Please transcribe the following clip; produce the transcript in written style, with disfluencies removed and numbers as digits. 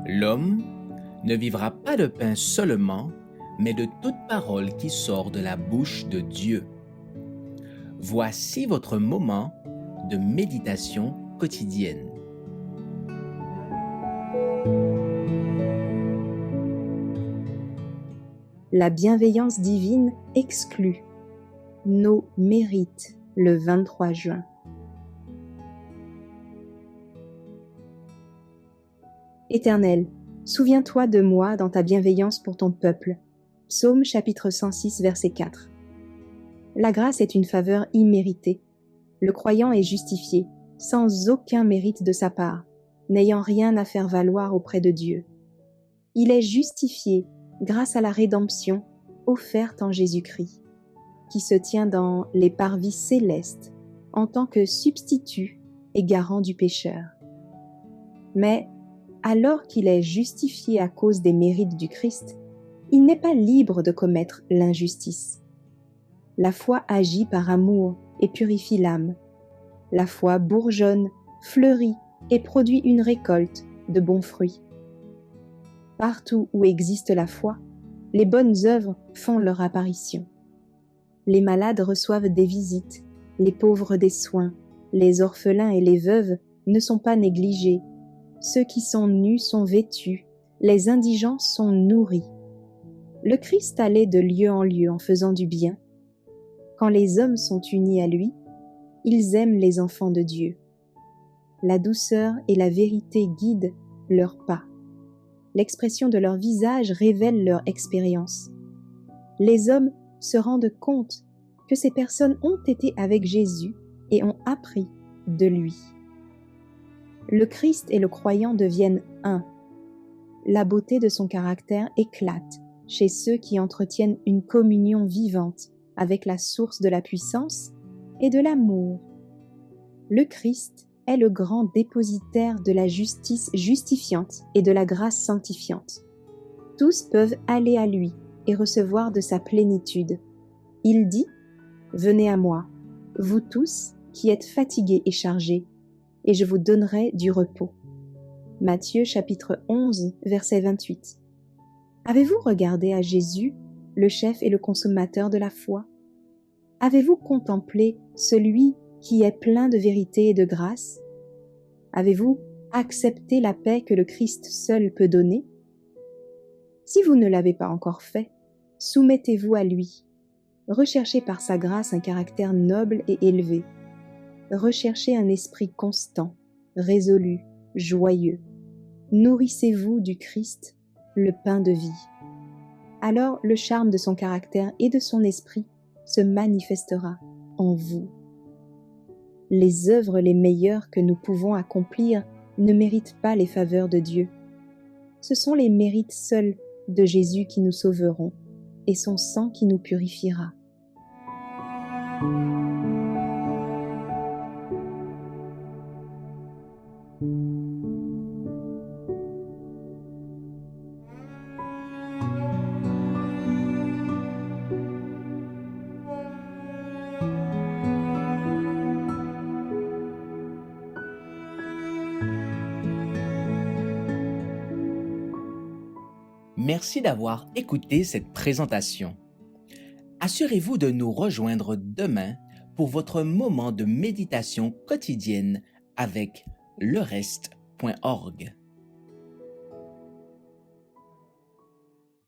L'homme ne vivra pas de pain seulement, mais de toute parole qui sort de la bouche de Dieu. Voici votre moment de méditation quotidienne. La bienveillance divine exclut nos mérites le 23 juin. Éternel, souviens-toi de moi dans ta bienveillance pour ton peuple. Psaume chapitre 106, verset 4. La grâce est une faveur imméritée. Le croyant est justifié, sans aucun mérite de sa part, n'ayant rien à faire valoir auprès de Dieu. Il est justifié grâce à la rédemption offerte en Jésus-Christ, qui se tient dans les parvis célestes en tant que substitut et garant du pécheur. Mais, alors qu'il est justifié à cause des mérites du Christ, il n'est pas libre de commettre l'injustice. La foi agit par amour et purifie l'âme. La foi bourgeonne, fleurit et produit une récolte de bons fruits. Partout où existe la foi, les bonnes œuvres font leur apparition. Les malades reçoivent des visites, les pauvres des soins, les orphelins et les veuves ne sont pas négligés, ceux qui sont nus sont vêtus, les indigents sont nourris. Le Christ allait de lieu en lieu en faisant du bien. Quand les hommes sont unis à lui, ils aiment les enfants de Dieu. La douceur et la vérité guident leurs pas. L'expression de leur visage révèle leur expérience. Les hommes se rendent compte que ces personnes ont été avec Jésus et ont appris de lui. Le Christ et le croyant deviennent un. La beauté de son caractère éclate chez ceux qui entretiennent une communion vivante avec la source de la puissance et de l'amour. Le Christ est le grand dépositaire de la justice justifiante et de la grâce sanctifiante. Tous peuvent aller à lui et recevoir de sa plénitude. Il dit « Venez à moi, vous tous qui êtes fatigués et chargés, et je vous donnerai du repos. » Matthieu chapitre 11, verset 28. Avez-vous regardé à Jésus, le chef et le consommateur de la foi? Avez-vous contemplé celui qui est plein de vérité et de grâce? Avez-vous accepté la paix que le Christ seul peut donner? Si vous ne l'avez pas encore fait, soumettez-vous à lui. Recherchez par sa grâce un caractère noble et élevé. Recherchez un esprit constant, résolu, joyeux. Nourrissez-vous du Christ, le pain de vie. Alors le charme de son caractère et de son esprit se manifestera en vous. Les œuvres les meilleures que nous pouvons accomplir ne méritent pas les faveurs de Dieu. Ce sont les mérites seuls de Jésus qui nous sauveront et son sang qui nous purifiera. Merci d'avoir écouté cette présentation. Assurez-vous de nous rejoindre demain pour votre moment de méditation quotidienne avec lereste.org.